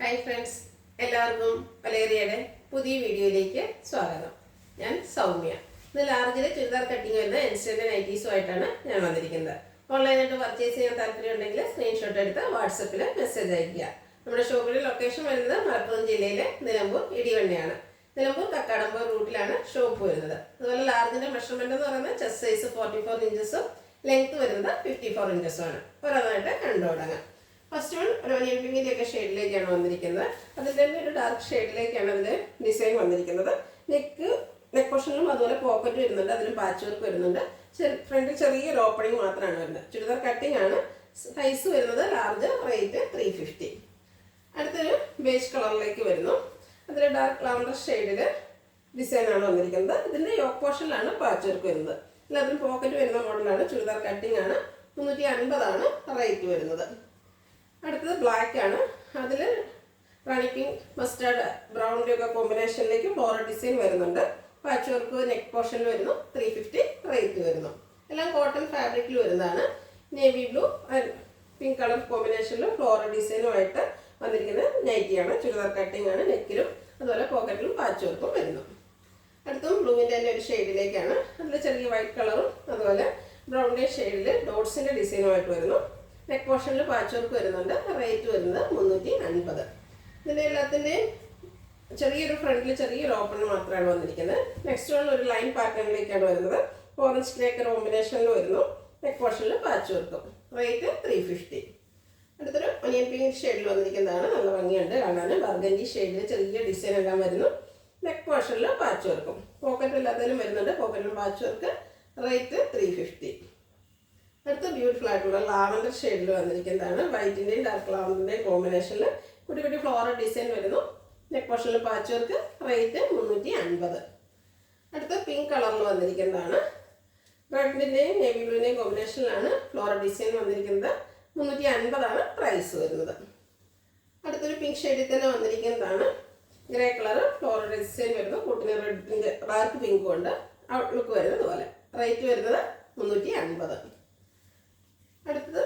Hi friends, എല്ലാവർക്കും വലേറിയയുടെ പുതിയ വീഡിയോയിലേക്ക് സ്വാഗതം. ഞാൻ സൗമ്യ. ഇന്ന് ലാർജിലെ ചുരിദാർ കട്ടിങ് വരുന്ന ഇൻസ്റ്റന്റ് നൈറ്റീസുമായിട്ടാണ് ഞാൻ വന്നിരിക്കുന്നത്. ഓൺലൈനായിട്ട് പർച്ചേസ് ചെയ്യാൻ താല്പര്യം ഉണ്ടെങ്കിൽ സ്ക്രീൻഷോട്ട് എടുത്ത് വാട്സപ്പിൽ മെസ്സേജ് അയയ്ക്കുക. നമ്മുടെ ഷോപ്പിലെ ലൊക്കേഷൻ വരുന്നത് മലപ്പുറം ജില്ലയിലെ നിലമ്പൂർ ഇടിവണ്ണയാണ്. നിലമ്പൂർ കക്കാടമ്പൂർ റൂട്ടിലാണ് ഷോപ്പ് വരുന്നത്. അതുപോലെ ലാർജിന്റെ മെഷർമെന്റ് എന്ന് പറയുന്നത് ചെസ്റ്റ് സൈസ് 44 ഇഞ്ചസും ലെങ്ത് വരുന്നത് 54 ഇഞ്ചസും ആണ്. ഓരോന്നായിട്ട് കണ്ടു തുടങ്ങാം. ഫസ്റ്റ് വൺ ഒരു ഒനിയൻ പിങ്കിന്റെ ഒക്കെ ഷെയ്ഡിലേക്കാണ് വന്നിരിക്കുന്നത്. അതിൽ തന്നെ ഒരു ഡാർക്ക് ഷെയ്ഡിലേക്കാണ് അതിന്റെ ഡിസൈൻ വന്നിരിക്കുന്നത്. നെക്ക് പോർഷനിലും അതുപോലെ പോക്കറ്റ് വരുന്നുണ്ട്, അതിലും പാച്ച് വർക്ക് വരുന്നുണ്ട്. ഫ്രണ്ടിൽ ചെറിയൊരു ഓപ്പണിംഗ് മാത്രമാണ് വരുന്നത്. ചുരിദാർ കട്ടിംഗ് ആണ്. സൈസ് വരുന്നത് ലാർജ്, റേറ്റ് 350. അടുത്തൊരു ബേജ് കളറിലേക്ക് വരുന്നു. അതിൽ ഡാർക്ക് ലാവണ്ടർ ഷെയ്ഡിൽ ഡിസൈനാണ് വന്നിരിക്കുന്നത്. ഇതിന്റെ യോക്ക് പോർഷനിലാണ് പാച്ച് വർക്ക് വരുന്നത്. അതിലും പോക്കറ്റ് വരുന്ന മോഡലാണ്. ചുരിദാർ കട്ടിംഗ് ആണ്. 350 ആണ് റേറ്റ് വരുന്നത്. അടുത്തത് ബ്ലാക്ക് ആണ്. അതിൽ റാണി പിങ്ക്, മസ്റ്റാർഡ്, ബ്രൗണിൻ്റെ ഒക്കെ കോമ്പിനേഷനിലേക്ക് ഫ്ലോറൽ ഡിസൈൻ വരുന്നുണ്ട്. പാച്ച് വർക്ക് നെക്ക് പോർഷനിൽ വരുന്നു. 350 റേറ്റ് വരുന്നു. എല്ലാം കോട്ടൺ ഫാബ്രിക്കിൽ വരുന്നതാണ്. Navy blue and pink colour കോമ്പിനേഷനിൽ ഫ്ലോറൽ ഡിസൈനുമായിട്ട് വന്നിരിക്കുന്ന നൈറ്റിയാണ്. ചുരിദാർ കട്ടിംഗ് ആണ്. നെക്കിലും അതുപോലെ പോക്കറ്റിലും പാച്ച് വർക്കും വരുന്നു. അടുത്തും ബ്ലൂവിൻ്റെ തന്നെ ഒരു ഷെയ്ഡിലേക്കാണ്. അതിൽ ചെറിയ വൈറ്റ് കളറും അതുപോലെ ബ്രൗണിൻ്റെ ഷെയ്ഡിൽ ഡോട്ട്സിൻ്റെ ഡിസൈനുമായിട്ട് വരുന്നു. നെക്ക് പോർഷനിൽ പാച്ച് വർക്ക് വരുന്നുണ്ട്. റേറ്റ് വരുന്നത് 350. ഇതിൻ്റെ എല്ലാത്തിൻ്റെയും ചെറിയൊരു ഫ്രണ്ടിൽ ചെറിയൊരു ഓപ്പൺ മാത്രമാണ് വന്നിരിക്കുന്നത്. നെക്സ്റ്റ് വൺ ഒരു ലൈൻ പാറ്റേണിലേക്കാണ് വരുന്നത്. ഓറഞ്ച് ഗ്രേക്ക് കോമ്പിനേഷനിൽ വരുന്നു. നെക്ക് പോർഷനിൽ പാച്ച് വർക്കും. റേറ്റ് 350. അടുത്തൊരു ഒനിയൻ പിങ്ക് ഷെയ്ഡിൽ വന്നിരിക്കുന്നതാണ്. നല്ല ഭംഗിയുണ്ട് കാണാൻ. ബർഗൻഡി ഷെയ്ഡിൽ ചെറിയ ഡിസൈൻ എല്ലാം വരുന്നു. നെക്ക് പോർഷനിൽ പാച്ച് വർക്കും. പോക്കറ്റ് എല്ലാത്തിലും വരുന്നുണ്ട്. പോക്കറ്റിലും പാച്ച് വർക്ക്. റേറ്റ് 350. അടുത്ത ബ്യൂട്ടിഫുൾ ആയിട്ടുള്ള ലാവൻഡർ ഷെയ്ഡിൽ വന്നിരിക്കുന്നതാണ്. വൈറ്റിൻ്റെയും ഡാർക്ക് ലാവൻഡറിൻ്റെയും കോമ്പിനേഷനിൽ കുട്ടി കുട്ടി ഫ്ലോറൽ ഡിസൈൻ വരുന്നു. നെക്ക് പോർഷനിൽ പാച്ച് വർക്ക്. റേറ്റ് 350. അടുത്ത പിങ്ക് കളറിൽ വന്നിരിക്കുന്നതാണ്. റെഡിൻ്റെയും നേവി ബ്ലൂവിൻ്റെയും കോമ്പിനേഷനിലാണ് ഫ്ലോറൽ ഡിസൈൻ വന്നിരിക്കുന്നത്. 350 ആണ് പ്രൈസ് വരുന്നത്. അടുത്തൊരു പിങ്ക് ഷെയ്ഡിൽ തന്നെ വന്നിരിക്കുന്നതാണ്. ഗ്രേ കളർ ഫ്ലോറൽ ഡിസൈൻ വരുന്നു. കൂട്ടിന് റെഡിൻ്റെ ഡാർക്ക് പിങ്കും ഉണ്ട്. ഔട്ട്ലുക്ക് വരുന്നത് പോലെ. റേറ്റ് വരുന്നത് 350. അടുത്തത്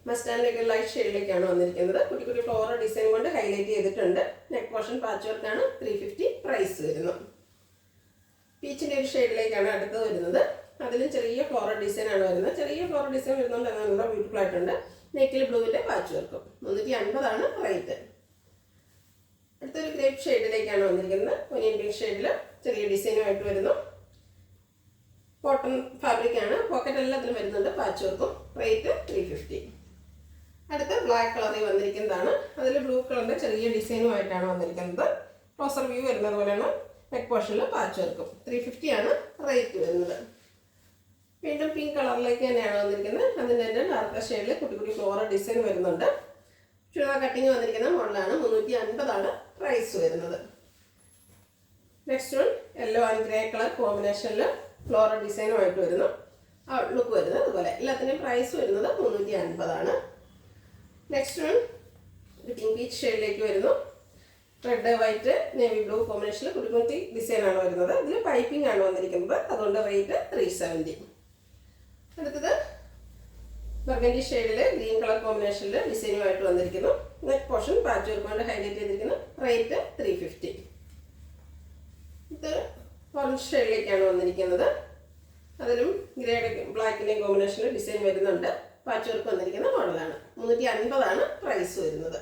മസ്റ്റാൻഡിലേക്ക് ലൈറ്റ് ഷെയ്ഡിലേക്കാണ് വന്നിരിക്കുന്നത്. കുട്ടി കുട്ടി ഫ്ലോറൽ ഡിസൈൻ കൊണ്ട് ഹൈലൈറ്റ് ചെയ്തിട്ടുണ്ട്. നെക്ക് പോർഷൻ പാച്ച് വർക്കാണ്. 350 പ്രൈസ് വരുന്നു. പീച്ചിൻ്റെ ഒരു ഷെയ്ഡിലേക്കാണ് അടുത്തത് വരുന്നത്. അതിലും ചെറിയ ഫ്ലോറൽ ഡിസൈനാണ് വരുന്നത്. ചെറിയ ഫ്ലോറൽ ഡിസൈൻ വരുന്നതുകൊണ്ട് നല്ല ബ്യൂട്ടിഫുൾ ആയിട്ടുണ്ട്. നെക്കിൽ ബ്ലൂവിൻ്റെ പാച്ച് വർക്കും. 350 ആണ് റേറ്റ്. അടുത്തൊരു ഗ്രേപ്പ് ഷെയ്ഡിലേക്കാണ് വന്നിരിക്കുന്നത്. ഒനിയൻ പിങ്ക് ഷെയ്ഡിൽ ചെറിയ ഡിസൈനുമായിട്ട് വരുന്നു. കോട്ടൺ ഫാബ്രിക് ആണ്. പോക്കറ്റ് എല്ലാത്തിലും വരുന്നുണ്ട്. പാച്ച് വർക്കും. റേറ്റ് 350. അടുത്ത ബ്ലാക്ക് കളറിൽ വന്നിരിക്കുന്നതാണ്. അതിൽ ബ്ലൂ കളറിൻ്റെ ചെറിയ ഡിസൈനുമായിട്ടാണ് വന്നിരിക്കുന്നത്. ക്ലോസർ വ്യൂ വരുന്നത് പോലെയാണ്. നെക്ക് പോർഷനിൽ പാച്ച് വർക്കും. 350 ആണ് റേറ്റ് വരുന്നത്. വീണ്ടും പിങ്ക് കളറിലേക്ക് തന്നെയാണ് വന്നിരിക്കുന്നത്. അതിൻ്റെ തന്നെ ഡാർക്ക് ഷെയ്ഡിൽ കുട്ടി കുട്ടി ഫ്ലോറൽ ഡിസൈൻ വരുന്നുണ്ട്. ചുരിദാർ കട്ടിങ് വന്നിരിക്കുന്ന മോഡലാണ്. 350 ആണ് പ്രൈസ് വരുന്നത്. Next one yellow and grey colour കോമ്പിനേഷനിൽ ഫ്ലോറൽ ഡിസൈനുമായിട്ട് വരുന്നു. ഔട്ട്ലുക്ക് വരുന്നത് അതുപോലെ. എല്ലാത്തിൻ്റെയും പ്രൈസ് വരുന്നത് 350 ആണ്. നെക്സ്റ്റ് വൺ ഒരു പിങ്ക് പീച്ച് ഷെയ്ഡിലേക്ക് വരുന്നു. റെഡ് വൈറ്റ് നേവി ബ്ലൂ കോമ്പിനേഷനിൽ കുട്ടി ഡിസൈനാണ് വരുന്നത്. ഇതിൽ പൈപ്പിംഗ് ആണ് വന്നിരിക്കുന്നത്. അതുകൊണ്ട് റേറ്റ് 370. അടുത്തത് ബർഗൻഡി ഷെയ്ഡിൽ ഗ്രീൻ കളർ കോമ്പിനേഷനിൽ ഡിസൈനുമായിട്ട് വന്നിരിക്കുന്നു. നെക്ക് പോർഷൻ പാച്ച് വർക്ക് കൊണ്ട് ഹൈലൈറ്റ് ചെയ്തിരിക്കുന്നു. റേറ്റ് 350. ഇത് ഓറഞ്ച് ഷെയ്ഡിലേക്കാണ് വന്നിരിക്കുന്നത്. അതിലും ഗ്രേ ബ്ലാക്കിൻ്റെയും കോമ്പിനേഷനിൽ ഡിസൈൻ വരുന്നുണ്ട്. പാച്ച് വർക്ക് വന്നിരിക്കുന്ന മോഡലാണ്. 350 ആണ് പ്രൈസ് വരുന്നത്.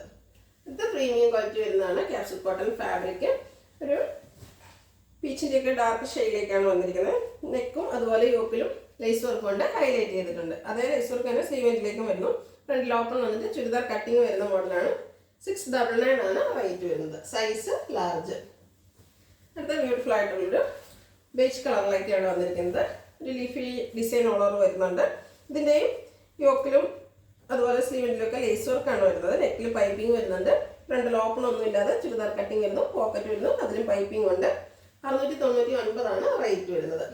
ഇത് പ്രീമിയം ക്വാളിറ്റി വരുന്നതാണ്. Capsule cotton fabric. ഒരു പീച്ചിൻ്റെയൊക്കെ ഡാർക്ക് ഷെയ്ഡിലേക്കാണ് വന്നിരിക്കുന്നത്. നെക്കും അതുപോലെ യോക്കിലും ലേസ് വർക്ക് കൊണ്ട് ഹൈലൈറ്റ് ചെയ്തിട്ടുണ്ട്. അതേ ലേസ് വർക്ക് തന്നെ സ്ലീവിലേക്കും വരുന്നു. ഫ്രണ്ടിൽ ഓപ്പൺ വന്നിട്ട് ചുരിദാർ കട്ടിങ് വരുന്ന മോഡലാണ്. 699 ആണ് റേറ്റ് വരുന്നത്. Size large. അടുത്ത ബ്യൂട്ടിഫുൾ ആയിട്ടുള്ളൊരു ബേജ് കളറിലേക്കാണ് വന്നിരിക്കുന്നത്. ഒരു ലീഫി ഡിസൈൻ ഓൾ ഓവർ വരുന്നുണ്ട്. ഇതിൻ്റെയും യോക്കിലും അതുപോലെ സ്ലീവിൻ്റിലൊക്കെ ലേസ് വർക്കാണ് വരുന്നത്. നെക്കിൽ പൈപ്പിംഗ് വരുന്നുണ്ട്. ഫ്രണ്ടിൽ ഓപ്പൺ ഒന്നും ഇല്ലാതെ ചുരിദാർ കട്ടിങ് വരുന്നു. പോക്കറ്റ് വരുന്നു. അതിലും പൈപ്പിംഗ് ഉണ്ട്. 699 ആണ് റേറ്റ് വരുന്നത്.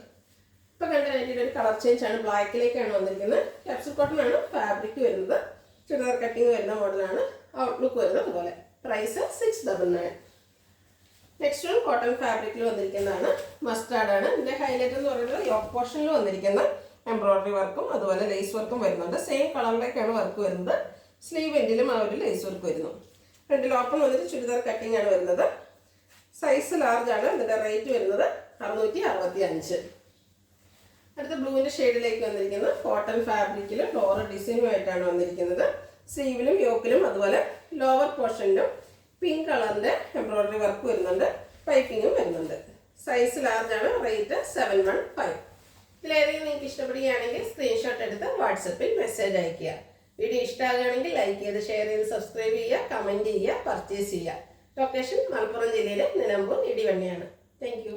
ഇപ്പോൾ കണ്ട നൈറ്റിയുടെ ഒരു കളർ ചേഞ്ച് ആണ്. ബ്ലാക്കിലേക്കാണ് വന്നിരിക്കുന്നത്. ക്യാപ്സൂൾ കോട്ടൺ ആണ് ഫാബ്രിക് വരുന്നത്. ചുരിദാർ കട്ടിങ് വരുന്ന മോഡലാണ്. ഔട്ട്ലുക്ക് വരുന്നത് അതുപോലെ. പ്രൈസ് 699. നെക്സ്റ്റ് വൺ കോട്ടൺ ഫാബ്രിക്കിൽ വന്നിരിക്കുന്നതാണ്. മസ്റ്റാർഡ് ആണ്. ഇതിൻ്റെ ഹൈലൈറ്റ് എന്ന് പറയുന്നത് യോക്ക് പോർഷനിൽ വന്നിരിക്കുന്ന എംബ്രോയിഡറി വർക്കും അതുപോലെ ലേസ് വർക്കും വരുന്നുണ്ട്. സെയിം കളറിലേക്കാണ് വർക്ക് വരുന്നത്. സ്ലീവ് എൻഡിലും ആ ഒരു ലേസ് വർക്ക് വരുന്നു. ഫ്രണ്ടിൽ ഓപ്പൺ വന്നിട്ട് ചുരിദാർ കട്ടിംഗ് ആണ് വരുന്നത്. സൈസ് ലാർജ് ആണ്. ഇതിൻ്റെ റേറ്റ് വരുന്നത് 665. അടുത്ത ബ്ലൂവിൻ്റെ ഷെയ്ഡിലേക്ക് വന്നിരിക്കുന്നത് കോട്ടൺ ഫാബ്രിക്കിൽ ഫ്ലോറൽ ഡിസൈനുമായിട്ടാണ് വന്നിരിക്കുന്നത്. സ്ലീവിലും യോക്കിലും അതുപോലെ ലോവർ പോർഷനിലും പിങ്ക് കളറിൻ്റെ എംബ്രോയിഡറി വർക്ക് വരുന്നുണ്ട്. പൈപ്പിങ്ങും വരുന്നുണ്ട്. സൈസ് ലാർജ് ആണ്. റേറ്റ് 715. ഇതിലേതെങ്കിലും നിങ്ങൾക്ക് ഇഷ്ടപ്പെടുകയാണെങ്കിൽ സ്ക്രീൻഷോട്ട് എടുത്ത് വാട്സപ്പിൽ മെസ്സേജ് അയയ്ക്കുക. വീഡിയോ ഇഷ്ടമാകുകയാണെങ്കിൽ ലൈക്ക് ചെയ്ത് ഷെയർ ചെയ്ത് സബ്സ്ക്രൈബ് ചെയ്യുക, കമൻറ്റ് ചെയ്യുക, പർച്ചേസ് ചെയ്യുക. ലൊക്കേഷൻ മലപ്പുറം ജില്ലയിലെ നിലമ്പൂർ ഇടിവണ്ണയാണ്. Thank you.